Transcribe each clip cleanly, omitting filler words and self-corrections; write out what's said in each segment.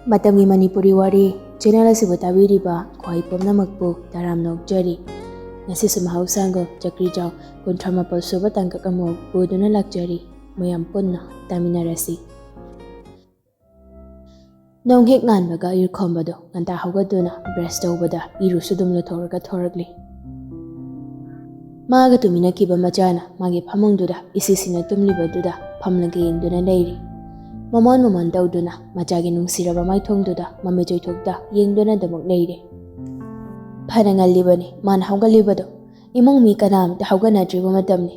ꯃꯇꯝꯒꯤ ꯃꯅꯤꯄꯨꯔꯤ ꯋꯥꯔꯤ ꯆꯦꯅꯦꯜ ꯑꯁꯤꯕꯨ ꯇꯥꯕꯤꯔꯤꯕ ꯈ꯭ꯋꯥꯏ ꯄꯨꯝꯅꯃꯛꯄꯨ ꯇꯔꯥꯝ ꯅꯣꯛꯆꯔꯤ꯫ ꯉꯁꯤꯁꯨ ꯃꯍꯧꯁꯥꯒ ꯆꯀ꯭ꯔꯤꯖꯥꯎ 38 ꯁꯨꯕ ꯇꯥꯡꯀꯛ ꯑꯃ ꯄꯨꯗꯨꯅ ꯂꯥꯛꯆꯔꯤ꯫ ꯃꯌꯥꯝ ꯄꯨꯟꯅ ꯇꯥꯃꯤꯟꯅꯔꯁꯤ꯫ ꯅꯣꯡ ꯍꯦꯛ ꯉꯥꯟꯕꯒ ꯏꯔꯨꯈꯣꯝꯕꯗꯣ ꯉꯟꯇꯥ ꯍꯧꯒꯠꯇꯨꯅ ꯕ꯭ꯔꯁ ꯇꯧꯕꯗ ꯏꯔꯨꯁꯨ ꯑꯗꯨꯝ ꯂꯨꯊꯣꯛꯔꯒ ꯊꯣꯔꯛꯂꯤ꯫ ꯃꯥꯒ ꯇꯨꯃꯤꯟꯅꯈꯤꯕ ꯃꯆꯥꯅ ꯃꯥꯒꯤ ꯐꯃꯨꯡꯗꯨꯗ ꯏꯁꯤꯁꯤꯅ ꯇꯨꯝꯂꯤꯕꯗꯨꯗ ꯐꯝꯂꯒ ꯌꯦꯡꯗꯨꯅ ꯂꯩꯔꯤ꯫ ꯃꯃꯣꯟ ꯇꯧꯗꯨꯅ ꯃꯆꯥꯒꯤ ꯅꯨꯡꯁꯤꯔꯕ ꯃꯥꯏꯊꯣꯡꯗꯨꯗ ꯃꯃꯤꯠ ꯆꯣꯏꯊꯣꯛꯇ ꯌꯦꯡꯗꯨꯅꯗꯃꯛ ꯂꯩꯔꯦ꯫ ꯐꯅ ꯉꯜꯂꯤꯕꯅꯤ ꯃꯥꯅ ꯍꯧꯒꯠꯂꯤꯕꯗꯣ, ꯏꯃꯨꯡ ꯃꯤ ꯀꯅꯥꯝꯇ ꯍꯧꯒꯠꯅꯗ꯭ꯔꯤꯕ ꯃꯇꯝꯅꯤ꯫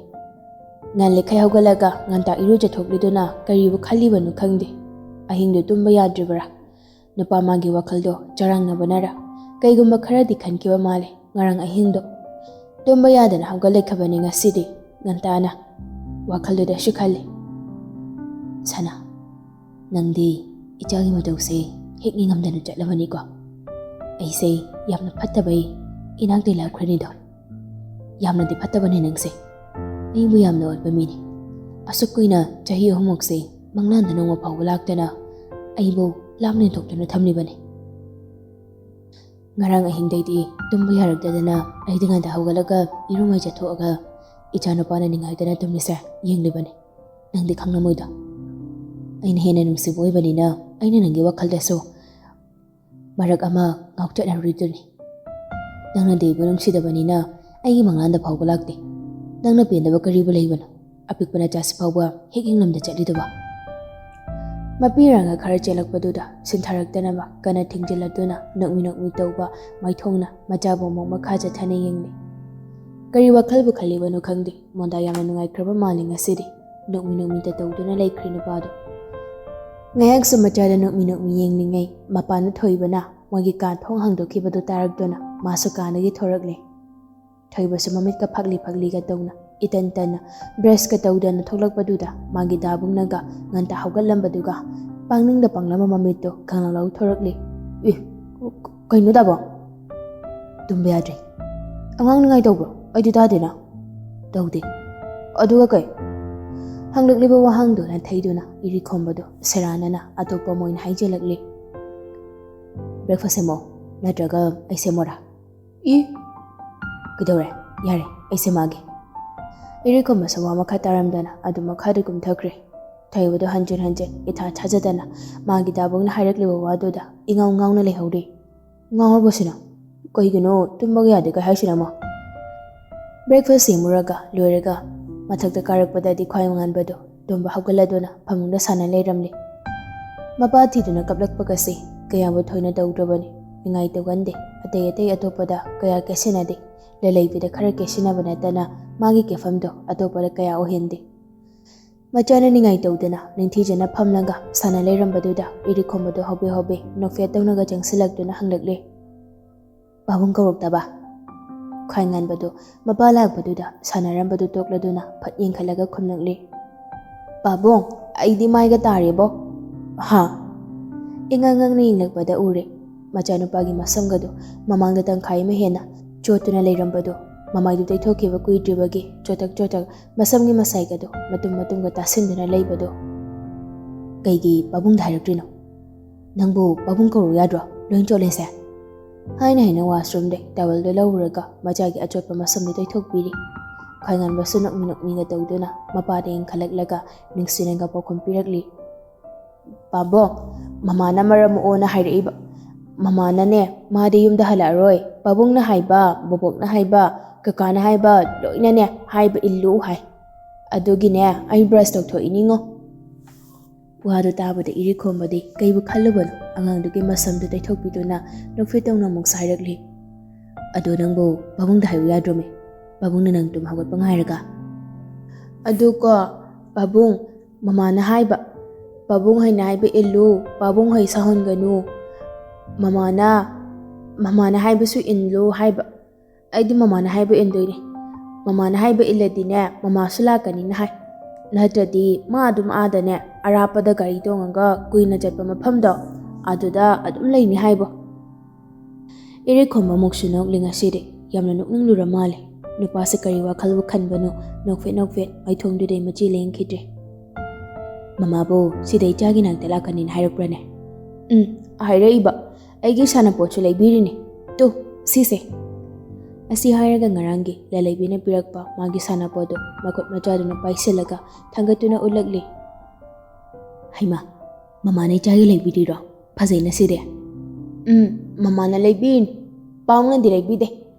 ꯉꯜꯂꯤꯈꯩ ꯍꯧꯒꯠꯂꯒ ꯉꯟꯇꯥ ꯏꯔꯨꯖꯊꯣꯛꯂꯤꯗꯨꯅ ꯀꯔꯤꯕꯨ ꯈꯜꯂꯤꯕꯅꯣ ꯈꯪꯗꯦ꯫ ꯑꯍꯤꯡꯗꯨ ꯇꯨꯝꯕ ꯌꯥꯗ꯭ꯔꯤꯕꯔꯥ? ꯅꯨꯄꯥ ꯃꯥꯒꯤ ꯋꯥꯈꯜꯗꯣ ꯆꯔꯥꯡꯅꯕꯅꯔꯥ ꯀꯩꯒꯨꯝꯕ ꯈꯔꯗꯤ ꯈꯟꯈꯤꯕ ꯃꯥꯜꯂꯦ ꯉꯔꯥꯡ ꯑꯍꯤꯡꯗꯣ꯫ ꯇꯨꯝꯕ ꯌꯥꯗꯅ ꯍꯧꯒꯠꯂꯛꯈꯤꯕꯅꯤ ꯉꯁꯤꯗꯤ ꯉꯟꯇꯥꯅ꯫ ꯋꯥꯈꯜꯗꯨꯗꯁꯨ ꯈꯜꯂꯤ, ꯁꯅꯥ, ꯅꯪꯗꯤ ꯏꯆꯥꯒꯤ ꯃꯇꯧꯁꯦ ꯍꯦꯛ ꯅꯤꯡꯉꯝꯗꯅ ꯆꯠꯂꯕꯅꯤꯀꯣ꯫ ꯑꯩꯁꯦ ꯌꯥꯝꯅ ꯐꯠꯇꯕꯩ ꯏꯅꯥꯛꯇꯩ ꯂꯥꯛꯈ꯭ꯔꯅꯤꯗꯣ꯫ ꯌꯥꯝꯅꯗꯤ ꯐꯠꯇꯕꯅꯤ ꯅꯪꯁꯦ, ꯑꯩꯕꯨ ꯌꯥꯝꯅ ꯑꯣꯠꯄ ꯃꯤꯅꯤ꯫ ꯑꯁꯨꯛ ꯀꯨꯏꯅ ꯆꯍꯤ 3ꯃꯨꯛꯁꯦ ꯃꯪꯂꯥꯟꯗ ꯅꯣꯡꯃ ꯐꯥꯎꯕ ꯂꯥꯛꯇꯅ ꯑꯩꯕꯨ ꯂꯥꯞꯅ ꯊꯣꯛꯇꯨꯅ ꯊꯝꯂꯤꯕꯅꯤ꯫ ꯉꯔꯥꯡ ꯑꯍꯤꯡꯗꯩꯗꯤ ꯇꯨꯝꯕ ꯌꯥꯔꯛꯇꯗꯅ ꯑꯩꯗꯤ ꯉꯟꯇ ꯍꯧꯒꯠꯂꯒ ꯏꯔꯨ ꯃꯥꯏꯖꯊꯣꯛꯑꯒ ꯏꯆꯥ ꯅꯨꯄꯥꯅ ꯅꯤꯡꯉꯥꯏꯗꯅ ꯇꯨꯝꯂꯤꯁꯦ ꯌꯦꯡꯂꯤꯕꯅꯤ꯫ ꯅꯪꯗꯤ ꯈꯪꯂꯝꯃꯣꯏꯗꯣ꯫ ꯑꯩꯅ ꯍꯦꯟꯅ ꯅꯨꯡꯁꯤꯕ ꯑꯣꯏꯕꯅꯤꯅ ꯑꯩꯅ ꯅꯪꯒꯤ ꯋꯥꯈꯜꯗꯁꯨ ꯃꯔꯛ ꯑꯃ ꯉꯥꯎꯆꯠꯅꯔꯨꯔꯤꯗꯨꯅꯤ꯫ ꯅꯪꯅꯗꯤ ꯑꯩꯕꯨ ꯅꯨꯡꯁꯤꯗꯕꯅꯤꯅ ꯑꯩꯒꯤ ꯃꯪꯂꯥꯟꯗ ꯐꯥꯎꯕ ꯂꯥꯛꯇꯦ꯫ ꯅꯪꯅ ꯄꯦꯟꯗꯕ ꯀꯔꯤꯕꯨ ꯂꯩꯕꯅꯣ? ꯑꯄꯤꯛꯄ ꯅꯆꯥꯁꯤ ꯐꯥꯎꯕ ꯍꯦꯛ ꯌꯦꯡꯂꯝꯗ ꯆꯠꯂꯤꯗꯨꯕ꯫ ꯃꯄꯤꯔꯥꯡꯒ ꯈꯔ ꯆꯦꯜꯂꯛꯄꯗꯨꯗ ꯁꯤꯟꯊꯔꯛꯇꯅꯕ ꯀꯟꯅ ꯊꯤꯡꯖꯤꯜꯂꯗꯨꯅ ꯅꯣꯛꯃꯤ ꯇꯧꯕ ꯃꯥꯏꯊꯣꯡꯅ ꯃꯆꯥꯕꯨ ꯑꯃꯨꯛ ꯃꯈꯥ ꯆꯠꯊꯅ ꯌꯦꯡꯂꯤ꯫ ꯀꯔꯤ ꯋꯥꯈꯜꯕꯨ ꯈꯜꯂꯤꯕꯅꯣ ꯈꯪꯗꯦ, ꯃꯣꯟꯗꯥ ꯌꯥꯝꯅ ꯅꯨꯡꯉꯥꯏꯈ꯭ꯔꯕ ꯃꯥꯜꯂꯤ ꯉꯁꯤꯗꯤ꯫ ꯅꯣꯛꯃꯤꯇ ꯇꯧꯗꯨꯅ ꯂꯩꯈ꯭ꯔꯦ ꯅꯨꯄꯥꯗꯣ꯫ ꯉꯥꯏꯍꯥꯛꯁꯨ ꯃꯆꯥꯗ ꯅꯣꯛꯃꯤ ꯌꯦꯡꯂꯤꯉꯩ ꯃꯄꯥꯅ ꯊꯣꯏꯕꯅ ꯃꯣꯏꯒꯤ ꯀꯥ ꯊꯣꯡ ꯍꯥꯡꯗꯣꯛꯈꯤꯕꯗꯨ ꯇꯥꯔꯛꯇꯨꯅ ꯃꯥꯁꯨ ꯀꯥꯗꯒꯤ ꯊꯣꯔꯛꯂꯦ꯫ ꯊꯣꯏꯕꯁꯨ ꯃꯃꯤꯠꯀ ꯐꯛꯂꯤꯒ ꯇꯧꯅ ꯏꯇꯟ ꯇꯟꯅ ꯕ꯭ꯔꯁꯀ ꯇꯧꯗꯅ ꯊꯣꯛꯂꯛꯄꯗꯨꯗ ꯃꯥꯒꯤ ꯗꯥꯕꯨꯡꯅꯒ ꯉꯟꯇꯥ ꯍꯧꯒꯠꯂꯝꯕꯗꯨꯒ ꯄꯥꯡꯅꯤꯡꯗ ꯄꯥꯡꯂꯝꯕ ꯃꯃꯤꯠꯇꯣ ꯈꯪꯂꯥꯎ ꯊꯣꯔꯛꯂꯤ꯫ ꯀꯩꯅꯣ ꯗꯥꯕꯣ? ꯇꯨꯝꯕ ꯌꯥꯗ꯭ꯔꯤ꯫ ꯑꯉꯥꯡ ꯅꯤꯡꯉꯥꯏ ꯇꯧꯕ꯭ꯔꯣ? ꯑꯩꯗꯤ ꯇꯥꯗꯦꯅ꯫ ꯇꯧꯗꯦ꯫ ꯑꯗꯨꯒ ꯀꯩ? ꯍꯪꯂꯛꯂꯤꯕ ꯋꯥꯍꯪꯗꯣ ꯅꯥꯊꯩꯗꯨꯅ ꯏꯔꯤꯈꯣꯝꯕꯗꯣ ꯁꯦꯔꯥꯟꯅꯅ ꯑꯇꯣꯞꯄ ꯑꯃ ꯑꯣꯏꯅ ꯍꯥꯏꯖꯤꯜꯂꯛꯂꯤ꯫ ꯕ꯭ꯔꯦꯛꯐꯥꯁ ꯁꯦꯝꯃꯛꯑꯣ, ꯅꯠꯇ꯭ꯔꯒ ꯑꯩ ꯁꯦꯝꯃꯣꯔꯥ? ꯀꯩꯗꯧꯔꯦ? ꯌꯥꯔꯦ, ꯑꯩ ꯁꯦꯝꯃꯛꯑꯒꯦ꯫ ꯏꯔꯤꯈꯣꯝꯕꯁꯨ ꯋꯥ ꯃꯈꯥ ꯇꯥꯔꯝꯗꯅ ꯑꯗꯨꯝ ꯃꯈꯥꯗ ꯀꯨꯝꯊꯈ꯭ꯔꯦ꯫ ꯊꯣꯏꯕꯗꯣ ꯍꯟꯖꯤꯟ ꯏꯊꯥ ꯊꯥꯖꯗꯅ ꯃꯥꯒꯤ ꯗꯥꯕꯨꯡꯅ ꯍꯥꯏꯔꯛꯂꯤꯕ ꯋꯥꯗꯨꯗ ꯏꯉꯥꯎ ꯉꯥꯎꯅ ꯂꯩꯍꯧꯔꯤ꯫ ꯉꯥꯎꯔꯕꯣꯁꯤꯅ? ꯀꯩꯒꯤꯅꯣ ꯇꯨꯝꯕꯒ ꯌꯥꯗꯦꯒ ꯍꯥꯏꯁꯤꯅ ꯑꯃꯨꯛ? ꯕ꯭ꯔꯦꯛꯐꯥꯁ ꯁꯦꯝꯃꯨꯔꯒ ꯂꯣꯏꯔꯒ ꯃꯊꯛꯇ ꯀꯥꯔꯛꯄꯗꯗꯤ ꯈ꯭ꯋꯥꯏ ꯉꯥꯟꯕꯗꯣ ꯇꯨꯝꯕ ꯍꯧꯒꯠꯂꯗꯨꯅ ꯐꯃꯨꯡꯗ ꯁꯥꯟꯅ ꯂꯩꯔꯝꯂꯤ꯫ ꯃꯄꯥ ꯊꯤꯗꯨꯅ ꯀꯞꯂꯛꯄꯒꯁꯦ ꯀꯌꯥꯕꯨ ꯊꯣꯏꯅ ꯇꯧꯗ꯭ꯔꯕꯅꯤ꯫ ꯅꯤꯡꯉꯥꯏ ꯇꯧꯒꯟꯗꯦ, ꯑꯇꯩ ꯑꯇꯣꯞꯄꯗ ꯀꯌꯥ ꯀꯦꯁꯤꯟꯅꯗꯦ꯫ ꯂꯂꯩꯕꯤꯗ ꯈꯔ ꯀꯦꯁꯤꯟꯅꯕ ꯅꯠꯇꯅ ꯃꯥꯒꯤ ꯀꯦꯐꯝꯗꯣ ꯑꯇꯣꯞꯄꯗ ꯀꯌꯥ ꯑꯣꯏꯍꯟꯗꯦ꯫ ꯃꯆꯥꯅ ꯅꯤꯡꯉꯥꯏ ꯇꯧꯗꯅ ꯅꯤꯡꯊꯤꯖꯅ ꯐꯝꯂꯒ ꯁꯥꯟꯅ ꯂꯩꯔꯝꯕꯗꯨꯗ ꯏꯔꯤꯈꯣꯝꯕꯗꯣ ꯍꯣꯕꯦ ꯅꯣꯛꯐꯦꯠ ꯇꯧꯅꯒ ꯆꯪꯁꯤꯜꯂꯛꯇꯨꯅ ꯍꯪꯂꯛꯂꯤ꯫ ꯄꯥꯕꯨꯡ ꯀꯧꯔꯛꯇꯕ? ꯈ꯭ꯋꯥꯏ ꯉꯥꯟꯕꯗꯣ ꯃꯄꯥ ꯂꯥꯛꯄꯗꯨꯗ ꯁꯥꯟꯅꯔꯝꯕꯗꯨ ꯇꯣꯛꯂꯗꯨꯅ ꯐꯠ ꯌꯦꯡꯈꯠꯂꯒ ꯈꯨꯝꯂꯛꯂꯤ꯫ ꯄꯥꯕꯨꯡ, ꯑꯩꯗꯤ ꯃꯥꯏꯒ ꯇꯥꯔꯦꯕꯣ꯫ ꯍꯥ? ꯏꯉꯛꯅ ꯌꯦꯡꯂꯛꯄꯗ ꯎꯔꯦ ꯃꯆꯥꯅꯨꯄꯥꯒꯤ ꯃꯁꯝꯒꯗꯣ ꯃꯃꯥꯡꯗ ꯇꯪꯈꯥꯏ ꯑꯃ ꯍꯦꯟꯅ ꯆꯣꯠꯇꯨꯅ ꯂꯩꯔꯝꯕꯗꯣ, ꯃꯃꯥꯏꯗꯨ ꯇꯩꯊꯣꯛꯈꯤꯕ ꯀꯨꯏꯗ꯭ꯔꯤꯕꯒꯤ ꯆꯣꯇꯛ ꯃꯁꯝꯒꯤ ꯃꯁꯥꯏꯒꯗꯣ ꯃꯇꯨꯝꯒ ꯇꯥꯁꯤꯟꯗꯨꯅ ꯂꯩꯕꯗꯣ꯫ ꯀꯩꯒꯤ ꯄꯥꯕꯨꯡꯗ ꯍꯥꯏꯔꯛꯇ꯭ꯔꯤꯅꯣ? ꯅꯪꯕꯨ ꯄꯥꯕꯨꯡ ꯀꯧꯔꯨ ꯌꯥꯗ꯭ꯔꯣ? ꯂꯣꯏ ꯆꯣꯠꯂꯦꯁꯦ꯫ ꯍꯥꯏꯅ ꯋꯥꯁꯔꯨꯝꯗꯩ ꯇꯥꯋꯦꯜꯗꯣ ꯂꯧꯔꯨꯔꯒ ꯃꯆꯥꯒꯤ ꯑꯆꯣꯠꯄ ꯃꯁꯝꯗꯨ ꯇꯩꯊꯣꯛꯄꯤꯔꯤ꯫ ꯈ꯭ꯋꯥꯏ ꯉꯥꯟꯕꯁꯨ ꯅꯣꯛꯃꯤꯒ ꯇꯧꯗꯨꯅ ꯃꯄꯥꯗ ꯌꯦꯡꯈꯠꯂꯛꯂꯒ ꯅꯨꯡꯁꯤꯅꯒ ꯄꯥꯎꯈꯨꯝ ꯄꯤꯔꯛꯂꯤ꯫ ꯄꯥꯕꯨꯡ, ꯃꯃꯥꯅ ꯃꯔꯝ ꯃꯣꯛꯑꯣꯅ ꯍꯥꯏꯔꯛꯏꯕ꯫ ꯃꯃꯥꯅꯅꯦ ꯃꯥꯗꯤ ꯌꯨꯝꯗ ꯍꯜꯂꯛꯑꯔꯣꯏ, ꯄꯥꯕꯨꯡꯅ ꯍꯥꯏꯕ, ꯕꯣꯕꯣꯛꯅ ꯍꯥꯏꯕ, ꯀꯀꯥꯅ ꯍꯥꯏꯕ ꯂꯣꯏꯅꯅꯦ ꯍꯥꯏꯕ ꯏꯜꯂꯨ ꯍꯥꯏ꯫ ꯑꯗꯨꯒꯤꯅꯦ ꯑꯩ ꯕ꯭ꯔꯁ ꯇꯧꯊꯣꯛꯏꯅꯤꯉꯣ꯫ ꯋꯥꯗꯨ ꯇꯥꯕꯗ ꯏꯔꯤꯈꯣꯝꯕꯗꯤ ꯀꯩꯕꯨ ꯈꯜꯂꯨꯕꯅꯣ ꯑꯉꯥꯡꯗꯨꯒꯤ ꯃꯁꯝꯗꯨ ꯇꯩꯊꯣꯛꯄꯤꯗꯨꯅ ꯅꯣꯛꯐꯦꯠ ꯇꯧꯅ ꯑꯃꯨꯛꯁꯨ ꯍꯥꯏꯔꯛꯂꯤ꯫ ꯑꯗꯣ ꯅꯪꯕꯨ ꯄꯥꯕꯨꯡꯗ ꯍꯥꯏꯌꯨ ꯌꯥꯗ꯭ꯔꯣꯃꯦ? ꯄꯥꯕꯨꯡꯅ ꯅꯪ ꯇꯨꯝ ꯍꯧꯒꯠꯄ ꯉꯥꯏꯔꯒ꯫ ꯑꯗꯨꯀꯣ ꯄꯥꯕꯨꯡ, ꯃꯃꯥꯅ ꯍꯥꯏꯕ, ꯄꯥꯕꯨꯡ ꯍꯣꯏꯅ ꯍꯥꯏꯕ ꯏꯜꯂꯨ, ꯄꯥꯕꯨꯡ ꯍꯣꯏ ꯁꯥꯎꯍꯟꯒꯅꯨ, ꯃꯃꯥꯅ ꯍꯥꯏꯕꯁꯨ ꯏꯜꯂꯨ ꯍꯥꯏꯕ꯫ ꯑꯩꯗꯤ ꯃꯃꯥꯅ ꯍꯥꯏꯕ ꯏꯟꯗꯣꯏꯅꯦ꯫ ꯃꯃꯥꯅ ꯍꯥꯏꯕ ꯏꯜꯂꯗꯤꯅꯦ ꯃꯃꯥꯁꯨ ꯂꯥꯛꯀꯅꯤꯅ ꯍꯥꯏ꯫ ꯅꯠꯇ꯭ꯔꯗꯤ ꯃꯥ ꯑꯗꯨꯝ ꯑꯥꯗꯅꯦ ꯑꯔꯥꯞꯄꯗ ꯒꯥꯔꯤ ꯇꯣꯡꯉꯒ ꯀꯨꯏꯅ ꯆꯠꯄ ꯃꯐꯝꯗꯣ ꯑꯗꯨꯗ ꯑꯗꯨꯝ ꯂꯩꯅꯤ ꯍꯥꯏꯕꯣ꯫ ꯏꯔꯤꯈꯣꯝꯕ ꯑꯃꯨꯛꯁꯨ ꯅꯣꯛꯂꯤ ꯉꯁꯤꯗꯤ ꯌꯥꯝꯅ ꯅꯣꯛꯅꯤꯡꯂꯨꯔ ꯃꯥꯜꯂꯦ꯫ ꯅꯨꯄꯥꯁꯤ ꯀꯔꯤ ꯋꯥꯈꯜꯕꯨ ꯈꯟꯕꯅꯣ ꯅꯣꯛꯐꯦꯠ ꯃꯥꯏꯊꯣꯡꯗꯨꯗꯩ ꯃꯆꯤ ꯂꯦꯡꯈꯤꯗ꯭ꯔꯦ꯫ ꯃꯃꯥꯕꯨ ꯁꯤꯗ ꯏꯆꯥꯒꯤ ꯅꯥꯛꯇ ꯂꯥꯛꯀꯅꯤꯅ ꯍꯥꯏꯔꯛꯄ꯭ꯔꯅꯦ? ꯍꯥꯏꯔꯛꯏꯕ ꯑꯩꯒꯤ ꯁꯥꯟꯅꯄꯣꯠꯁꯨ ꯂꯩꯕꯤꯔꯤꯅꯤ ꯇꯨ ꯁꯤꯁꯦ ꯑꯁꯤ ꯍꯥꯏꯔꯒ ꯉꯔꯥꯡꯒꯤ ꯂꯂꯩꯕꯤꯅ ꯄꯤꯔꯛꯄ ꯃꯥꯒꯤ ꯁꯥꯟꯅꯄꯣꯠꯇꯨ ꯃꯈꯨꯠ ꯃꯆꯥꯗꯨꯅ ꯄꯥꯏꯁꯤꯜꯂꯒ ꯊꯥꯡꯒꯠꯇꯨꯅ ꯎꯠꯂꯛꯂꯤ ꯍꯩꯃꯥ ꯃꯃꯥꯅ ꯏꯆꯥꯒꯤ ꯂꯩꯕꯤꯔꯤꯔꯣ ꯐꯖꯩꯅ ꯁꯤꯗꯤ ꯃꯃꯥꯅ ꯂꯩꯕꯤꯔꯤꯅꯤ ꯄꯥꯎꯅꯗꯤ ꯂꯩꯕꯤꯗꯦ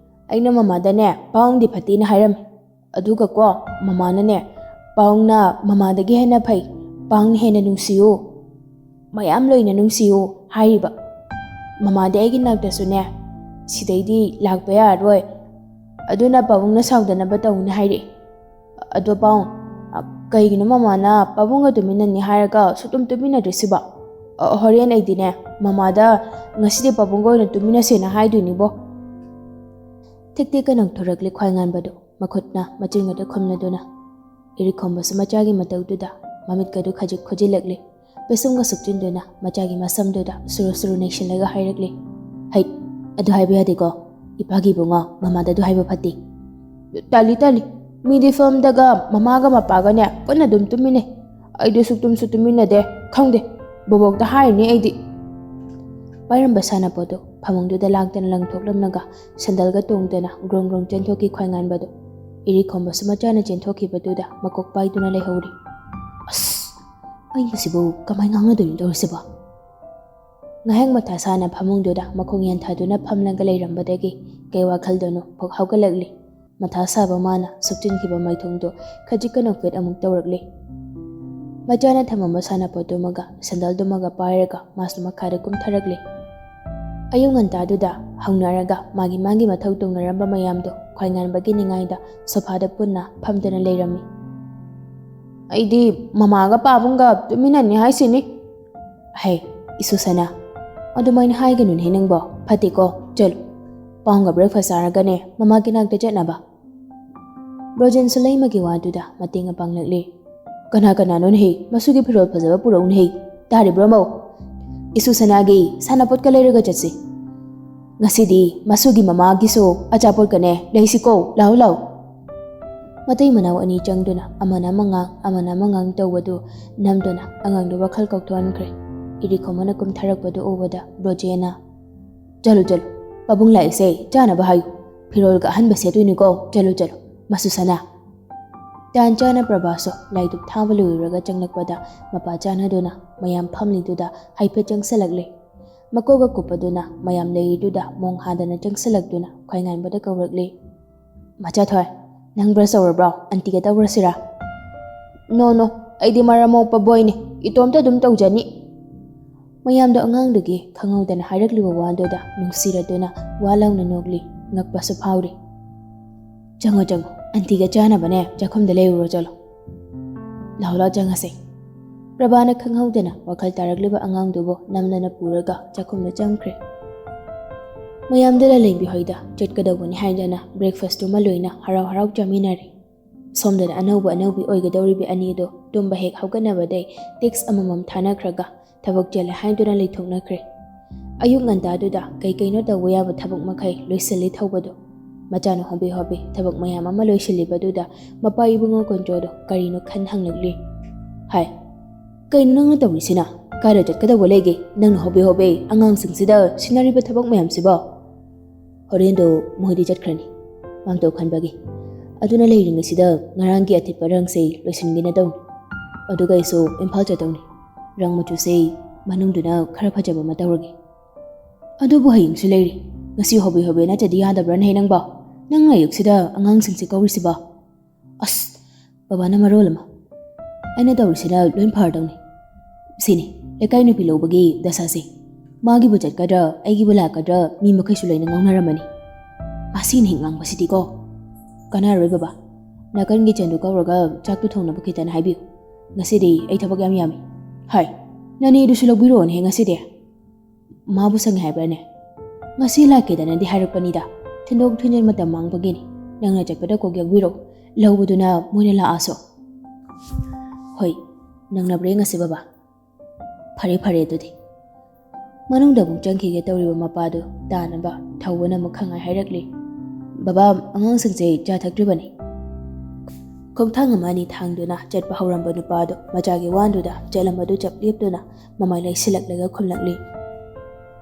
ꯑꯩꯅ ꯃꯃꯥꯗꯅꯦ ꯄꯥꯎꯗꯤ ꯐꯠꯇꯦꯅ ꯍꯥꯏꯔꯝꯃꯤ ꯑꯗꯨꯒ ꯀꯣ ꯃꯃꯥꯅꯅꯦ ꯄꯥꯎꯅ ꯃꯃꯥꯗꯒꯤ ꯍꯦꯟꯅ ꯐꯩ ꯄꯥꯎꯅ ꯍꯦꯟꯅ ꯅꯨꯡꯁꯤꯌꯨ ꯃꯌꯥꯝ ꯂꯣꯏꯅ ꯅꯨꯡꯁꯤꯌꯨ ꯍꯥꯏꯔꯤꯕ ꯃꯃꯥꯗꯤ ꯑꯩꯒꯤ ꯅꯥꯛꯇꯁꯨꯅꯦ ꯁꯤꯗꯩꯗꯤ ꯂꯥꯛꯄ ꯌꯥꯔꯔꯣꯏ ꯑꯗꯨꯅ ꯄꯥꯕꯨꯡꯅ ꯁꯥꯎꯗꯅꯕ ꯇꯧꯅ ꯍꯥꯏꯔꯛꯏ ꯑꯗꯣ ꯄꯥꯎꯡ ꯀꯩꯒꯤꯅꯣ ꯃꯃꯥꯅ ꯄꯥꯕꯨꯡꯒ ꯇꯨꯃꯤꯟꯅꯅꯤ ꯍꯥꯏꯔꯒ ꯁꯨꯛꯇꯨꯝ ꯇꯨꯃꯤꯟꯅꯗ꯭ꯔꯤꯁꯤꯕꯣ ꯍꯣꯔꯦꯟ ꯑꯩꯗꯤꯅꯦ ꯃꯃꯥꯗ ꯉꯁꯤꯗꯤ ꯄꯥꯕꯨꯡꯒ ꯑꯣꯏꯅ ꯇꯨꯃꯤꯟꯅꯁꯦꯅ ꯍꯥꯏꯗꯣꯏꯅꯤꯕꯣ ꯊꯤꯛ ꯊꯤꯛꯀ ꯅꯧꯊꯣꯔꯛꯂꯤ ꯈ꯭ꯋꯥꯏꯉꯥꯟꯕꯗꯨ ꯃꯈꯨꯠꯅ ꯃꯆꯤꯟꯒꯗꯨ ꯈꯨꯝꯂꯗꯨꯅ ꯏꯔꯤꯛꯈꯣꯝꯕꯁꯨ ꯃꯆꯥꯒꯤ ꯃꯇꯧꯗꯨꯗ ꯃꯃꯤꯠꯀꯗꯨ ꯈꯖꯤꯛ ꯈꯨꯖꯤꯜꯂꯛꯂꯤ ꯄꯤꯁꯨꯝꯒ ꯁꯨꯞꯆꯤꯟꯗꯨꯅ ꯃꯆꯥꯒꯤ ꯃꯁꯝꯗꯨꯗ ꯁꯨꯔꯨ ꯁꯨꯔꯨ ꯅꯩꯁꯤꯜꯂꯒ ꯍꯥꯏꯔꯛꯂꯤ ꯍꯩ ꯑꯗꯨ ꯍꯥꯏꯕ ꯌꯥꯗꯦꯀꯣ ꯏꯄꯥꯒꯤ ꯏꯕꯨꯡꯉꯣ ꯃꯃꯥꯗ ꯑꯗꯨ ꯍꯥꯏꯕ ꯐꯠꯇꯦ ꯇꯥꯜꯂꯤ ꯃꯤꯗꯤ ꯐꯤꯂꯝꯗꯒ ꯃꯃꯥꯒ ꯃꯄꯥꯒꯅꯦ ꯄꯨꯟꯅ ꯑꯗꯨꯝ ꯇꯨꯃꯤꯟꯅꯩ ꯑꯩꯗꯤ ꯁꯨꯛꯇꯨꯝꯁꯨ ꯇꯨꯃꯤꯟꯅꯗꯦ ꯈꯪꯗꯦ ꯕꯣꯕꯣꯛꯇ ꯍꯥꯏꯔꯤꯅꯤ ꯑꯩꯗꯤ ꯄꯥꯏꯔꯝꯕ ꯁꯥꯟꯅꯄꯣꯠꯇꯨ ꯐꯃꯨꯡꯗꯨꯗ ꯂꯥꯛꯇꯅ ꯂꯪꯊꯣꯛꯂꯝꯂꯒ ꯁꯦꯟꯗꯜꯒ ꯇꯣꯡꯗꯅ ꯒ꯭ꯔꯣꯡ ꯒ꯭ꯔꯣꯡ ꯆꯦꯟꯊꯣꯛꯈꯤ ꯈ꯭ꯋꯥꯏꯉꯥꯟꯕꯗꯨ ꯏꯔꯤꯛꯈꯣꯝꯕꯁꯨ ꯃꯆꯥꯅ ꯆꯦꯟꯊꯣꯛꯈꯤꯕꯗꯨꯗ ꯃꯀꯣꯛ ꯄꯥꯏꯗꯨꯅ ꯂꯩꯍꯧꯔꯤ ꯑꯁ ꯑꯩꯒꯤꯁꯤꯕꯨ ꯀꯃꯥꯏꯅ ꯉꯥꯡꯅꯗꯣꯏꯅꯣ ꯇꯧꯔꯤꯁꯤꯕꯣ ꯉꯥꯏꯍꯥꯛ ꯃꯊꯥ ꯁꯥꯅ ꯐꯃꯨꯡꯗꯨꯗ ꯃꯈꯣꯡ ꯌꯥꯟꯊꯥꯗꯨꯅ ꯐꯝꯂꯒ ꯂꯩꯔꯝꯕꯗꯒꯤ ꯀꯩ ꯋꯥꯈꯜꯗꯅꯣ ꯐꯨꯛ ꯍꯧꯒꯠꯂꯛꯂꯤ ꯃꯊꯥ ꯁꯥꯕ ꯃꯥꯅ ꯁꯨꯞꯆꯤꯟꯈꯤꯕ ꯃꯩꯊꯨꯡꯗꯨ ꯈꯖꯤꯛꯀ ꯅꯣꯛꯐꯦꯠ ꯑꯃꯨꯛ ꯇꯧꯔꯛꯂꯤ ꯃꯆꯥꯅ ꯊꯝꯃꯝꯕ ꯁꯥꯟꯅꯄꯣꯠꯇꯨꯃꯒ ꯁꯦꯟꯗꯜꯗꯨꯃꯒ ꯄꯥꯏꯔꯒ ꯃꯥꯁꯨ ꯃꯈꯥꯗ ꯀꯨꯝꯊꯔꯛꯂꯤ ꯑꯌꯨꯛ ꯉꯟꯇꯥꯗꯨꯗ ꯍꯧꯅꯔꯒ ꯃꯥꯒꯤ ꯃꯊꯧ ꯇꯧꯅꯔꯝꯕ ꯃꯌꯥꯝꯗꯣ ꯈ꯭ꯋꯥꯏꯉꯥꯟꯕꯒꯤ ꯅꯤꯡꯉꯥꯏꯗ ꯁꯣꯐꯥꯗ ꯄꯨꯟꯅ ꯐꯝꯗꯨꯅ ꯂꯩꯔꯝꯃꯤ ꯑꯩꯗꯤ ꯃꯃꯥꯒ ꯄꯥꯕꯨꯡꯒ ꯇꯨꯃꯤꯟꯅꯅꯤ ꯍꯥꯏꯁꯤꯅꯤ ꯍꯦ ꯏꯁꯨꯁꯅꯥ ꯑꯗꯨꯃꯥꯏꯅ ꯍꯥꯏꯒꯅꯨꯅꯦ ꯅꯪꯕꯣ ꯐꯠꯇꯦꯀꯣ ꯆꯠꯂꯨ ꯄꯥꯎꯡꯒ ꯕ꯭ꯔꯦꯛꯐꯥꯁ ꯆꯥꯔꯒꯅꯦ ꯃꯃꯥꯒꯤ ꯅꯥꯛꯇ ꯆꯠꯅꯕ ꯕ꯭ꯔꯣꯖꯦꯟꯁꯨ ꯂꯩꯃꯒꯤ ꯋꯥꯗꯨꯗ ꯃꯇꯦꯡ ꯄꯥꯡꯂꯛꯂꯤ ꯀꯅꯥꯅꯣꯅꯦꯍꯦ ꯃꯁꯨꯒꯤ ꯐꯤꯔꯣꯜ ꯐꯖꯕ ꯄꯨꯔꯛꯎꯅꯦꯍꯦ ꯇꯥꯔꯤꯕ꯭ꯔꯣ ꯃꯧ ꯏꯁꯨꯁꯅꯥꯒꯤ ꯁꯥꯟꯅꯄꯣꯠꯀ ꯂꯩꯔꯒ ꯆꯠꯁꯤ ꯉꯁꯤꯗꯤ ꯃꯁꯨꯒꯤ ꯃꯃꯥꯒꯤꯁꯨ ꯑꯆꯥꯄꯣꯠꯀꯅꯦ ꯂꯩꯁꯤꯀꯣ ꯂꯥꯎ ꯃꯇꯩ ꯃꯅꯥꯎ ꯑꯅꯤ ꯆꯪꯗꯨꯅ ꯑꯃꯅ ꯑꯃ ꯉꯥꯡ ꯇꯧꯕꯗꯨ ꯅꯝꯗꯨꯅ ꯑꯉꯥꯡꯗꯨ ꯋꯥꯈꯜ ꯀꯥꯎꯊꯣꯛꯍꯟꯈ꯭ꯔꯦ ꯏꯔꯤꯛꯈꯣꯝꯕꯅ ꯀꯨꯝꯊꯔꯛꯄꯗꯨ ꯎꯕꯗ ꯕ꯭ꯔꯣꯖꯦꯅ ꯆꯠꯂꯨ ꯄꯥꯕꯨꯡ ꯂꯥꯛꯏꯁꯦ ꯆꯥꯅꯕ ꯍꯥꯏꯌꯨ ꯐꯤꯔꯣꯜꯒ ꯑꯍꯟꯕ ꯁꯦꯠꯇꯣꯏꯅꯤꯀꯣ ꯆꯠꯂꯨ ꯃꯁꯨꯁꯅꯥ ꯇꯥꯟ ꯆꯥꯅ ꯄ꯭ꯔꯚꯥꯁꯨ ꯂꯥꯏꯗꯨꯛ ꯊꯥꯕ ꯂꯣꯏꯔꯒ ꯆꯪꯂꯛꯄꯗ ꯃꯄꯥ ꯆꯥꯅꯗꯨꯅ ꯃꯌꯥꯝ ꯐꯝꯂꯤꯗꯨꯗ ꯍꯥꯏꯐꯦꯠ ꯆꯪꯁꯤꯜꯂꯛꯂꯤ ꯃꯀꯣꯛꯒ ꯀꯨꯞꯄꯗꯨꯅ ꯃꯌꯥꯝ ꯂꯩꯔꯤꯗꯨꯗ ꯃꯣꯡ ꯍꯥꯗꯅ ꯆꯪꯁꯤꯜꯂꯛꯇꯨꯅ ꯈ꯭ꯋꯥꯏꯉꯥꯟꯕꯗ ꯀꯧꯔꯛꯂꯤ ꯃꯆꯥꯊꯣꯏ ꯅꯪ ꯕ꯭ꯔꯁ ꯇꯧꯔꯕ꯭ꯔꯣ ꯑꯟꯇꯤꯒ ꯇꯧꯔꯁꯤꯔꯥ ꯅꯣ ꯑꯩꯗꯤ ꯃꯔꯝ ꯃꯣꯛꯄ ꯕꯣꯏꯅꯤ ꯏꯇꯣꯝꯇ ꯑꯗꯨꯝ ꯇꯧꯖꯅꯤ ꯃꯌꯥꯝꯗꯣ ꯑꯉꯥꯡꯗꯨꯒꯤ ꯈꯪꯍꯧꯗꯅ ꯍꯥꯏꯔꯛꯂꯤꯕ ꯋꯥꯗꯨꯗ ꯅꯨꯡꯁꯤꯔꯗꯨꯅ ꯋꯥ ꯂꯥꯎꯅ ꯅꯣꯛꯂꯤ ꯉꯛꯄꯁꯨ ꯐꯥꯎꯔꯤ ꯆꯪꯉꯣ ꯑꯟꯇꯤꯒ ꯆꯥꯅꯕꯅꯦ ꯆꯥꯛꯈꯨꯝꯗ ꯂꯩꯔꯨꯔꯣ ꯆꯠꯂꯣ ꯂꯥꯎ ꯆꯪꯉꯁꯦ ꯄ꯭ꯔꯚꯥꯅ ꯈꯪꯍꯧꯗꯅ ꯋꯥꯈꯜ ꯇꯥꯔꯛꯂꯤꯕ ꯑꯉꯥꯡꯗꯨꯕꯨ ꯅꯝꯗꯅ ꯄꯨꯔꯒ ꯆꯥꯛꯈꯨꯝꯗ ꯆꯪꯈ꯭ꯔꯦ ꯃꯌꯥꯝꯗ ꯂꯂꯩꯕꯤ ꯍꯣꯏꯗ ꯆꯠꯀꯗꯧꯕꯅꯤ ꯍꯥꯏꯗꯅ ꯕ꯭ꯔꯦꯛꯐꯥꯁꯇꯨꯃ ꯂꯣꯏꯅ ꯍꯔꯥꯎ ꯆꯥꯃꯤꯟꯅꯔꯦ ꯁꯣꯝꯗꯅ ꯑꯅꯧꯕꯤ ꯑꯣꯏꯒꯗꯧꯔꯤꯕꯤ ꯑꯅꯤꯗꯣ ꯇꯨꯝꯕ ꯍꯦꯛ ꯍꯧꯒꯠꯅꯕꯗꯩ ꯇꯦꯛꯁ ꯑꯃꯃꯝ ꯊꯥꯅꯈ꯭ꯔꯒ ꯊꯕꯛ ꯆꯠꯂꯦ ꯍꯥꯏꯗꯨꯅ ꯂꯩꯊꯣꯛꯅꯈ꯭ꯔꯦ ꯑꯌꯨꯛ ꯉꯟꯇꯥꯗꯨꯗ ꯀꯩꯅꯣ ꯇꯧꯕ ꯌꯥꯕ ꯊꯕꯛ ꯃꯈꯩ ꯂꯣꯏꯁꯤꯜꯂꯤ ꯊꯧꯕꯗꯣ ꯃꯆꯥꯅ ꯍꯣꯕꯦ ꯊꯕꯛ ꯃꯌꯥꯝ ꯑꯃ ꯂꯣꯏꯁꯤꯜꯂꯤꯕꯗꯨꯗ ꯃꯄꯥ ꯏꯕꯨꯡꯉꯣ ꯀꯣꯟꯖꯣꯗꯣ ꯀꯔꯤꯅꯣ ꯈꯟ ꯍꯪꯂꯛꯂꯤ ꯍꯥꯏ ꯀꯩꯅꯣ ꯅꯪꯅ ꯇꯧꯔꯤꯁꯤꯅ ꯀꯥꯏꯗ ꯆꯠꯀꯗꯧꯕ ꯂꯩꯒꯦ ꯅꯪꯅ ꯍꯣꯕꯦ ꯑꯉꯥꯡꯁꯤꯡꯁꯤꯗ ꯁꯤꯟꯅꯔꯤꯕ ꯊꯕꯛ ꯃꯌꯥꯝꯁꯤꯕꯣ ꯍꯣꯔꯦꯟꯗꯣ ꯃꯣꯏꯗꯤ ꯆꯠꯈ꯭ꯔꯅꯤ ꯃꯥꯡꯇꯧ ꯈꯟꯕꯒꯤ ꯑꯗꯨꯅ ꯂꯩꯔꯤꯉꯩꯁꯤꯗ ꯉꯔꯥꯡꯒꯤ ꯑꯊꯤꯠꯄ ꯔꯪꯁꯦ ꯂꯣꯏꯁꯤꯟꯒꯦꯅ ꯇꯧꯅꯤ ꯑꯗꯨꯒ ꯑꯩꯁꯨ ꯏꯝꯐꯥꯜ ꯆꯠꯇꯧꯅꯤ ꯔꯪ ꯃꯆꯨꯁꯦ ꯃꯅꯨꯡꯗꯨꯅ ꯈꯔ ꯐꯖꯕ ꯑꯃ ꯇꯧꯔꯒꯦ ꯑꯗꯨꯕꯨ ꯍꯌꯦꯡꯁꯨ ꯂꯩꯔꯤ ꯉꯁꯤ ꯍꯣꯕꯦ ꯅꯠꯇ꯭ꯔꯗꯤ ꯌꯥꯗꯕ꯭ꯔꯅꯦ ꯅꯪꯕꯣ ꯅꯪ ꯑꯌꯨꯛꯁꯤꯗ ꯑꯉꯥꯡꯁꯤꯡꯁꯦ ꯀꯧꯔꯤꯁꯤꯕꯣ ꯑꯁ ꯕꯕꯥꯅ ꯃꯔꯣꯜ ꯑꯃ ꯑꯩꯅ ꯇꯧꯔꯤꯁꯤꯅ ꯂꯣꯏ ꯐꯔꯗꯧꯅꯤ ꯁꯤꯅꯤ ꯂꯩꯀꯥꯏ ꯅꯨꯄꯤ ꯂꯧꯕꯒꯤ ꯗꯁꯥꯁꯦ ꯃꯥꯒꯤꯕꯨ ꯆꯠꯀꯗ꯭ꯔꯥ ꯑꯩꯒꯤꯕꯨ ꯂꯥꯛꯀꯗ꯭ꯔꯥ ꯃꯤ ꯃꯈꯩꯁꯨ ꯂꯣꯏꯅ ꯉꯥꯡꯅꯔꯝꯃꯅꯤ ꯃꯁꯤꯅ ꯍꯦꯛ ꯉꯥꯡꯕꯁꯤꯗꯤꯀꯣ ꯀꯅꯥꯔꯣꯏ ꯕꯕꯥ ꯅꯥꯀꯟꯒꯤ ꯆꯟꯗꯨ ꯀꯧꯔꯒ ꯆꯥꯛꯇꯨ ꯊꯣꯡꯅꯕ ꯈꯤꯇꯅ ꯍꯥꯏꯕꯤꯌꯨ ꯉꯁꯤꯗꯤ ꯑꯩ ꯊꯕꯛ ꯌꯥꯝ ꯌꯥꯝꯃꯤ ꯍꯥꯏ ꯅꯅꯦꯗꯨꯁꯨ ꯂꯧꯕꯤꯔꯛꯑꯣꯅꯦ ꯉꯁꯤꯗꯤ ꯃꯥꯕꯨ ꯁꯪꯉꯦ ꯍꯥꯏꯕ꯭ꯔꯅꯦ ꯉꯁꯤ ꯂꯥꯛꯀꯦꯗꯅꯗꯤ ꯍꯥꯏꯔꯛꯄꯅꯤꯗ ꯊꯤꯟꯗꯣꯛ ꯊꯤꯟꯖꯤꯟ ꯃꯇꯝ ꯃꯥꯡꯕꯒꯤꯅꯤ ꯅꯪꯅ ꯆꯠꯄꯗ ꯀꯣꯛ ꯌꯥꯎꯕꯤꯔꯛꯎ ꯂꯧꯕꯗꯨꯅ ꯃꯣꯏꯅ ꯂꯥꯛꯑꯁꯨ ꯍꯣꯏ ꯅꯪꯅꯕ꯭ꯔꯦ ꯉꯁꯤ ꯕꯕꯥ ꯐꯔꯦ ꯑꯗꯨꯗꯤ ꯃꯅꯨꯡꯗ ꯑꯃꯨꯛ ꯆꯪꯈꯤꯒꯦ ꯇꯧꯔꯤꯕ ꯃꯄꯥꯗꯨ ꯇꯥꯅꯕ ꯊꯧꯕꯅ ꯑꯃꯨꯛ ꯈꯪꯉꯥꯏ ꯍꯥꯏꯔꯛꯂꯤ ꯕꯕꯥ ꯑꯉꯥꯡꯁꯤꯡꯁꯦ ꯆꯥ ꯊꯛꯇ꯭ꯔꯤꯕꯅꯤ ꯈꯣꯡꯊꯥꯡ ꯑꯃ ꯑꯅꯤ ꯊꯥꯡꯗꯨꯅ ꯆꯠꯄ ꯍꯧꯔꯝꯕ ꯅꯨꯄꯥꯗꯨ ꯃꯆꯥꯒꯤ ꯋꯥꯟꯗꯨꯗ ꯆꯠꯂꯝꯕꯗꯨ ꯆꯞ ꯂꯦꯞꯇꯨꯅ ꯃꯃꯥꯏ ꯂꯩꯁꯤꯜꯂꯛꯂꯒ ꯈꯨꯝꯂꯛꯂꯤ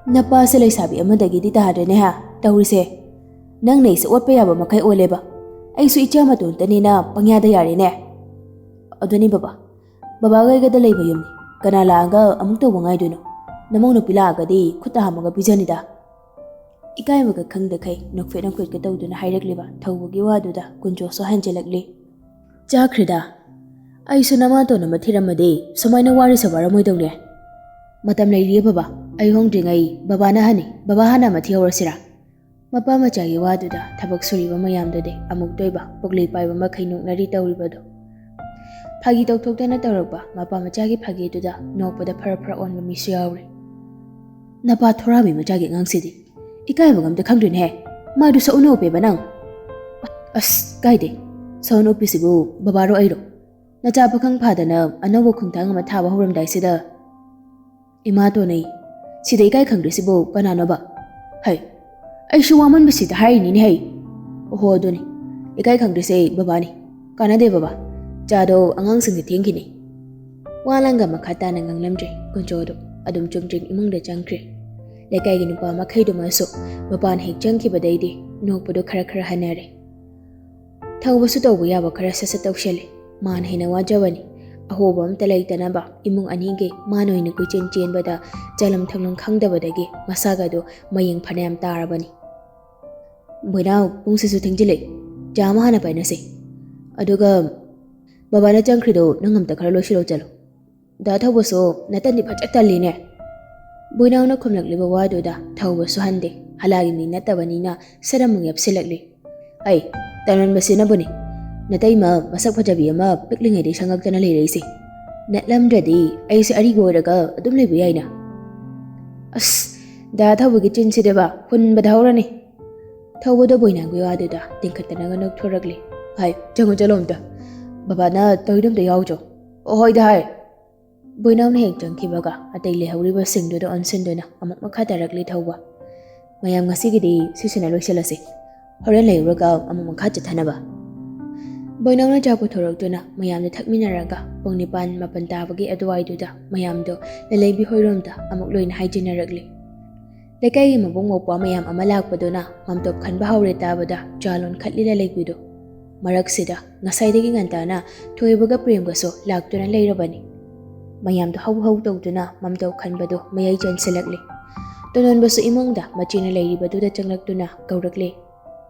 Napa se laisabi amadagi di tadrene ha tawrise nang nei se otpa yaba makai oleba ai su icha matun tani na pangyada yare ne aduni baba gai ga da leiba yumni kana laanga amuk to wangai duno namong no pila ga di khuta hamaga bijani da ikai maga khang da kai nokfe nokfe ga tawduna hairak liba thawbugi wadu da kunjo so hanjelakli chakrida ai su nama to na mathiramade samaina wari sabara moi dawne matam leiri baba ai hongdringai baba na hani baba hana mathi horasira mapa machagi waduda thabak suriba mayamdade amuk doiba pogli paiba makhai noknari tawribado phagi tawthokdana tawrakba mapa machagi phagi duda nokpada phara onba misu yawre napa thorabi machagi ngangsidi ikai bagam de khangdun he madu sa uno pe banang as gaide sa uno pisibu baba ro airo nacha pakhang phadana anawo khungthang ma thaba horam dai sida ima to nei sidai kai khangdrisibo kanano ba hai ai shu waman bisi da hai ni hai ho do ni ikai khangdrise baba ni kana de baba jado angang sing thing ki ni walanga makhata na nganglamje konjodo adum chungjing imung da changkre lekai gi nupa makhai do maso baba ni changki badai de nokpodo khara hanare thawbu su to buya ba khara sasa tawshele man hina wajawani ahobam talai tanaba imung anige manoi ni kuchen chen bada jalam thanglong khangdabadagi masaga do mayeng phanam tarabani boinau pungsisu thingjile jama hana painase aduga babana changkhrido nangam ta khara loshilo chalo da thawboso natani phachatali ne boinau na khomlak liba wado da thawboso hande halagi mi natabani na saramung yapsilakli ai tanan basina buni natai ma masak phajabi ama piklingai de sangak tana le reisi natlam dadi ai se ari goraga adum le biyaina as da thawbugi chin si deba hun badhaurani thawbodo boina gwa de da tingkhatana ga nok thoragli hai jango jalom da baba na toidam da yawjo ohoi da hai boina na heng changki baga atai le hauri ba singdo da onsen do na amuk makha daragli thawba mayam ngasi gi di sisina loiselase horen le raga amuk makha chathana ba boinang na japo thorokduna mayam da thakminaraga pongnipan mapan tabagi adwai duda mayam do lelaibi hoiromda amuk loina haijinaragli lekai mabung mopwa mayam amalak paduna mamtop khanba haure tabada jalon khatli la leibido marak sida ngasai degi ngantana thoibaga prem gaso laktuna leirabani mayam do hau tawduna mamtop khanbado mayai janselakli tonon basu imongda machina leiribadu da changlaktuna gaurakli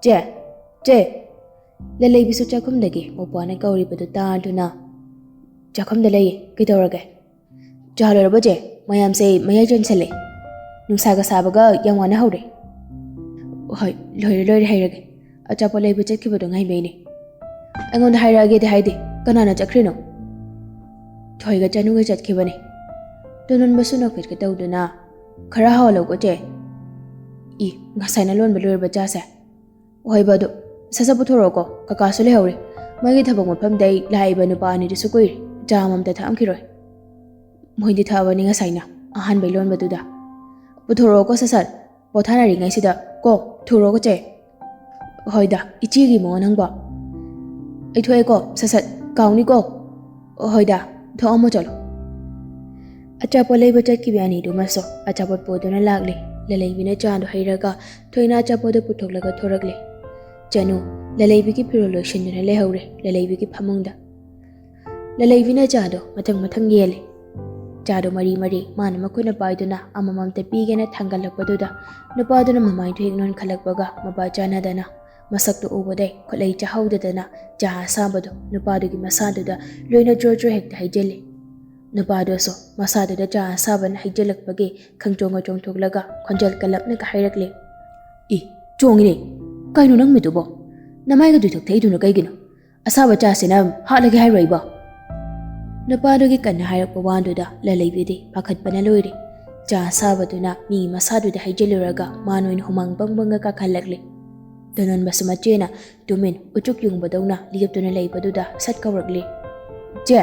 je lalai bisu chakum dagi mopana gauri badu taaduna chakum dalai kidorage jalo baje mayam sei maya jonsele nungsaga sabaga yangwana hore hoi loi hairage achapo lai bichet kibadu ngai beini angon hairage de haide kanana chakrino thoiga chanuga chatkibani tonun basu no fit kitawduna khara hawlo ko je I ngasaina lon balur bacha sa hoi badu sasa puthoroko kaka sule hore magi thabang mafam dai laiba nupa ani disu koi jamam ta tham kiroi moidi thabani nga saina ahan bailon baduda puthoroko sasar pothana ri ngai sida ko thuroko che hoida ichi gi mo nang ba ai thoi ko sasat kauni ko hoida thomo chalo acha polai bachat ki biani du maso acha pot podona lagli lalai bina chando hairaga thoina acha pod putholaga thoragli Janu, lalaibi ki piroloshin na lehaure, lalaibi ki pamungda. Lalaibi na jado, matang yele. Jado mari, mana makuna paiduna, amamam te pigana tangalakbaduda, napaduna mamay to ignon kalakbaga, mabajana dana, masakto ubode, kulay jahawda dana, jaha sabado, napado ki masaduda, loina jojo hekta hijele. Napado so, masaduda jaha saban hijelakbage, kang jonga jong tuglaga, konjal kalak na kahairakle. Jongine. Kaino nang mitubo namai ga duthok thei dunu kai gino asaba cha sinam halage hai raiba napado gi kan hairak pawandu da lalaibi de pakhat pana loire cha sabaduna mi masadu da haijeluraga manoin humang bangbanga ka khalakle danon basuma chena tumin uchuk yung badawna liyaptuna laibadu da sat kawrakle je